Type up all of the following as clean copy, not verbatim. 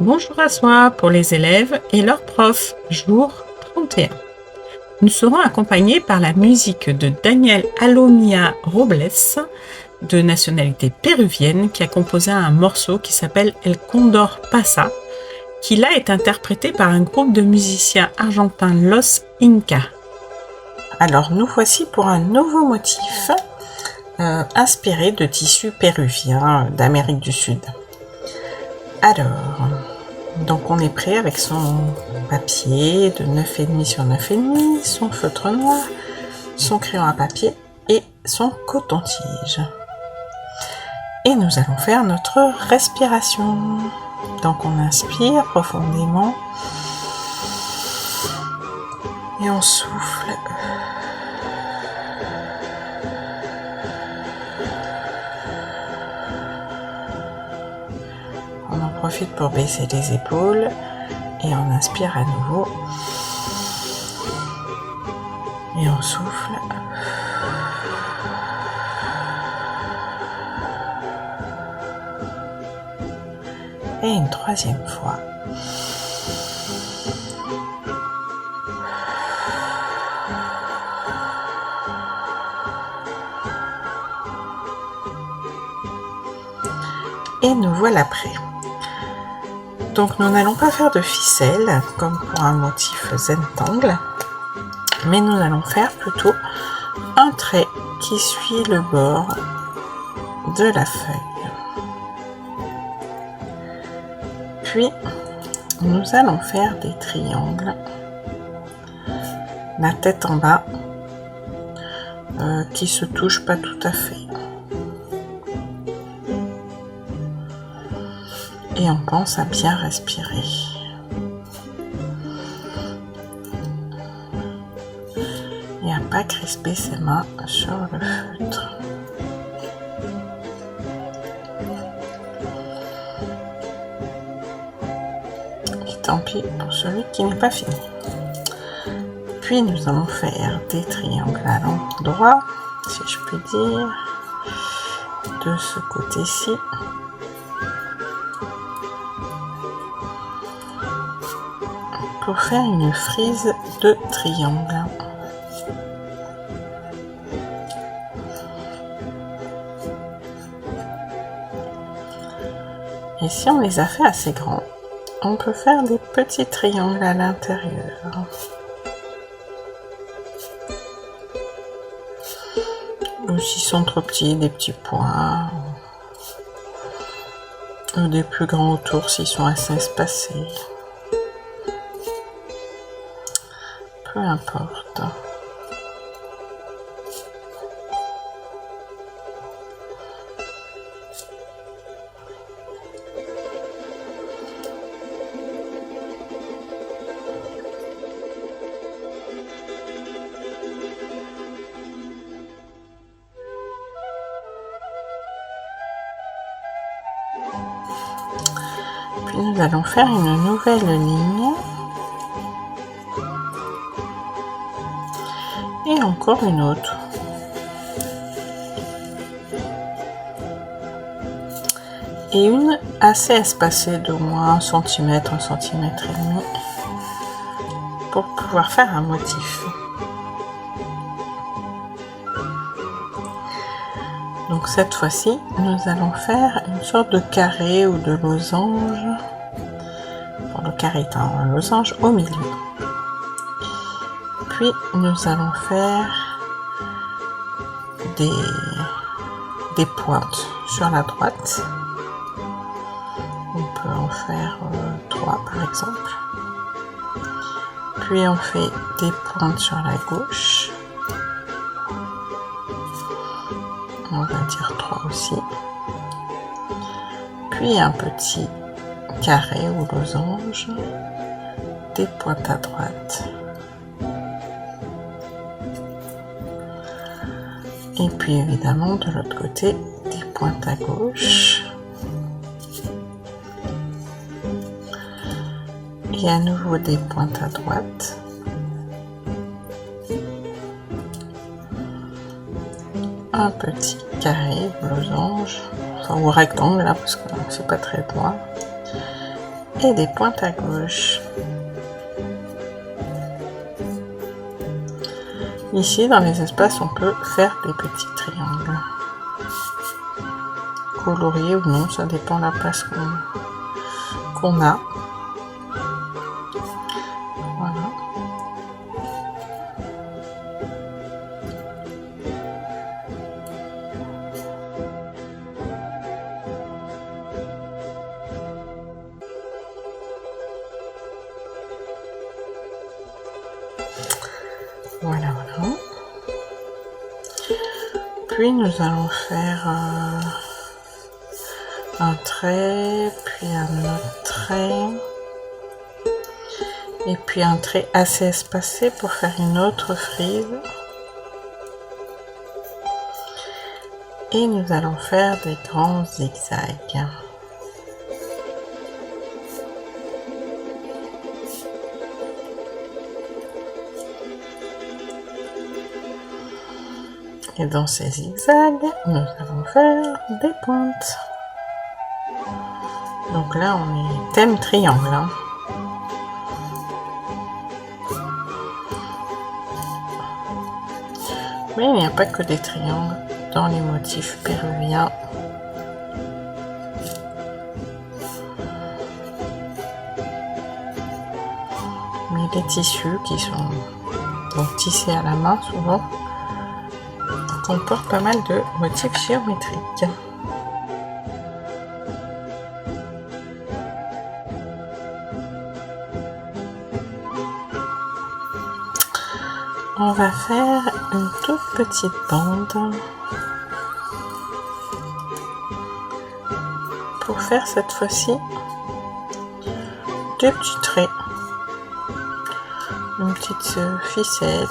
Bonjour à soi pour les élèves et leurs profs, jour 31. Nous serons accompagnés par la musique de Daniel Alomia Robles, de nationalité péruvienne, qui a composé un morceau qui s'appelle El Condor Pasa, qui là est interprété par un groupe de musiciens argentins Los Incas. Alors nous voici pour un nouveau motif inspiré de tissus péruviens d'Amérique du Sud. Alors, donc on est prêt avec son papier de 9,5 sur 9,5, son feutre noir, son crayon à papier et son coton-tige. Et nous allons faire notre respiration. Donc on inspire profondément et on souffle. On en profite pour baisser les épaules et on inspire à nouveau et on souffle. Et une troisième fois. Et nous voilà prêts. Donc nous n'allons pas faire de ficelle comme pour un motif Zentangle, mais nous allons faire plutôt un trait qui suit le bord de la feuille. Puis nous allons faire des triangles, la tête en bas, qui se touchent pas tout à fait. Et on pense à bien respirer. Et à pas crisper ses mains sur le feutre. Et tant pis pour celui qui n'est pas fini. Puis nous allons faire des triangles à l'endroit, si je puis dire, de ce côté-ci. Pour faire une frise de triangle. Et si on les a fait assez grands, on peut faire des petits triangles à l'intérieur. Ou s'ils sont trop petits, des petits points. Ou des plus grands autour s'ils sont assez espacés. Peu importe. Puis nous allons faire une nouvelle ligne. Et encore une autre. Et une assez espacée d'au moins 1 cm, 1,5 cm pour pouvoir faire un motif. Donc cette fois-ci, nous allons faire une sorte de carré ou de losange. Pour le carré étant un losange au milieu. Puis nous allons faire des pointes sur la droite. On peut en faire 3 par exemple. Puis on fait des pointes sur la gauche. On va dire 3 aussi. Puis un petit carré ou losange. Des pointes à droite. Et puis évidemment de l'autre côté, des pointes à gauche. Et à nouveau des pointes à droite. Un petit carré, losange, enfin ou rectangle là parce que c'est pas très droit. et des pointes à gauche. Ici, dans les espaces, on peut faire des petits triangles. Coloriés ou non, ça dépend de la place qu'on a. Voilà. Voilà, voilà. Puis nous allons faire un trait, puis un autre trait, et puis un trait assez espacé pour faire une autre frise. Et nous allons faire des grands zigzags. Et dans ces zigzags, nous allons faire des pointes. Donc là, on est thème triangle. Hein. Mais il n'y a pas que des triangles dans les motifs péruviens. Mais les tissus qui sont donc tissés à la main souvent comportent pas mal de motifs géométriques. On va faire une toute petite bande pour faire cette fois-ci deux petits traits, une petite ficelle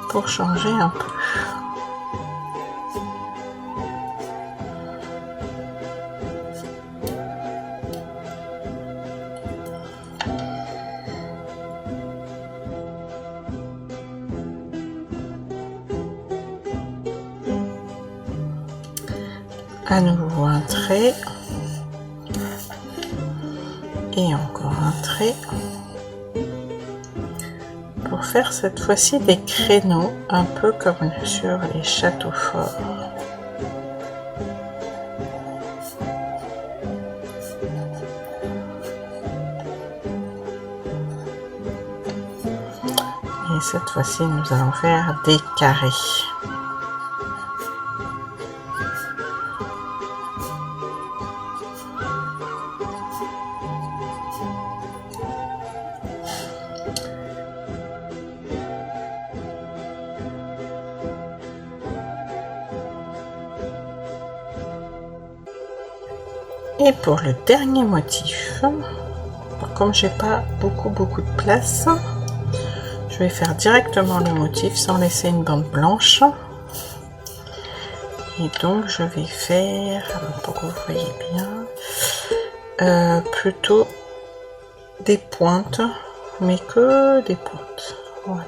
pour changer un peu. À nouveau un trait et encore un trait pour faire cette fois-ci des créneaux un peu comme sur les châteaux forts. Et cette fois-ci nous allons faire des carrés. Et pour le dernier motif, comme j'ai pas beaucoup de place, je vais faire directement le motif sans laisser une bande blanche. Et donc je vais faire, alors pour que vous voyez bien, plutôt des pointes, mais que des pointes. Voilà.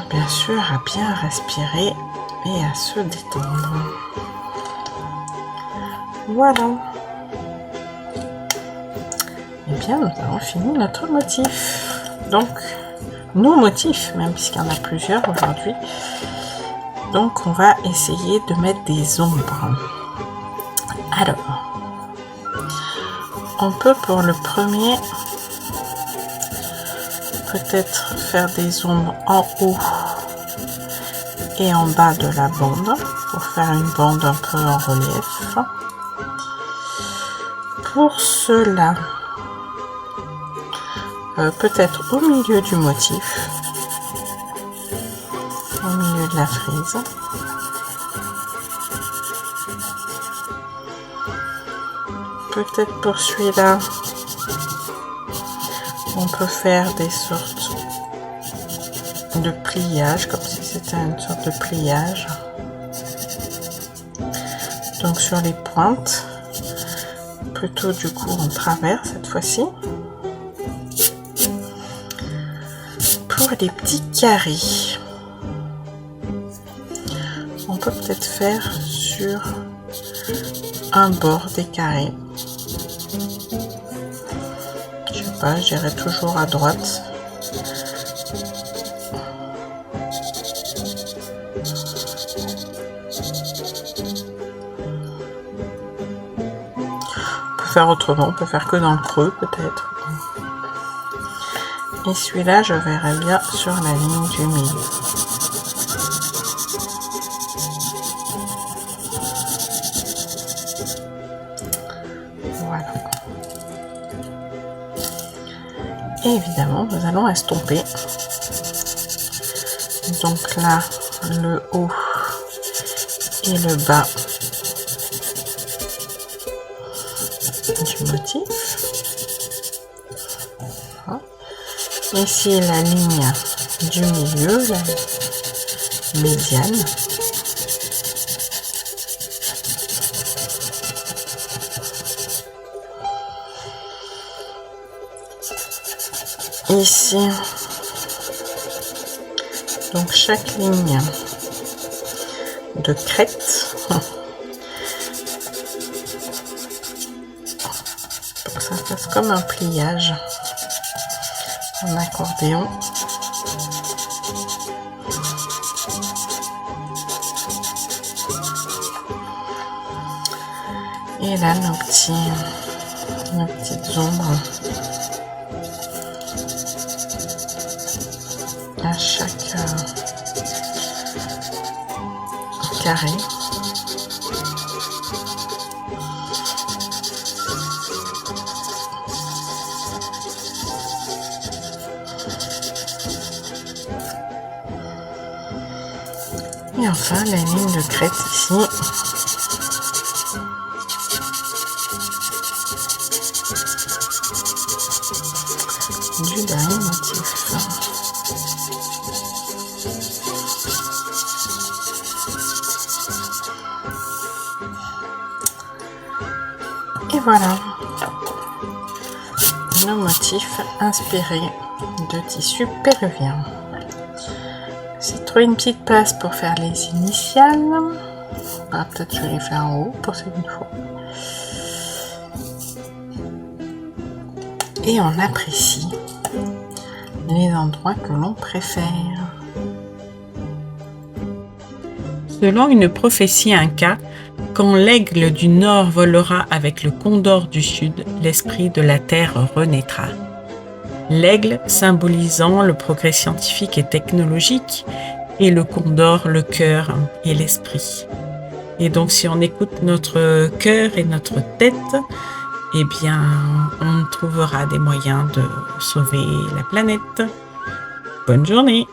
Bien sûr, à bien respirer et à se détendre. Voilà. Et bien, nous avons fini notre motif. Donc, nos motifs, même puisqu'il y en a plusieurs aujourd'hui. Donc, on va essayer de mettre des ombres. Alors, on peut pour le premier peut-être faire des ombres en haut et en bas de la bande pour faire une bande un peu en relief. Pour cela, peut-être au milieu du motif, au milieu de la frise. Peut-être pour celui-là, on peut faire des sortes de pliage, comme si c'était une sorte de pliage. Donc sur les pointes, plutôt du coup en travers cette fois-ci. Pour des petits carrés, on peut peut-être faire sur un bord des carrés. Je sais pas, j'irai toujours à droite. On peut faire autrement, on peut faire que dans le creux peut-être. Et celui-là, je verrai bien sur la ligne du milieu. Voilà. Et évidemment, nous allons estomper. Donc là, le haut et le bas du motif. Voilà. Ici, la ligne du milieu, la médiane. Ici, donc chaque ligne de crête pour que ça fasse comme un pliage en accordéon. Et là, nos petites ombres à chaque carré. Et enfin, la ligne de crête ici. Du dernier motif. Et voilà nos motifs inspirés de tissu péruvien. J'ai trouvé une petite place pour faire les initiales. Peut-être je vais les faire en haut pour cette fois. Et on apprécie les endroits que l'on préfère. Selon une prophétie inca, quand l'aigle du nord volera avec le condor du sud, l'esprit de la terre renaîtra. L'aigle symbolisant le progrès scientifique et technologique, et le condor, le cœur et l'esprit. Et donc si on écoute notre cœur et notre tête, eh bien on trouvera des moyens de sauver la planète. Bonne journée!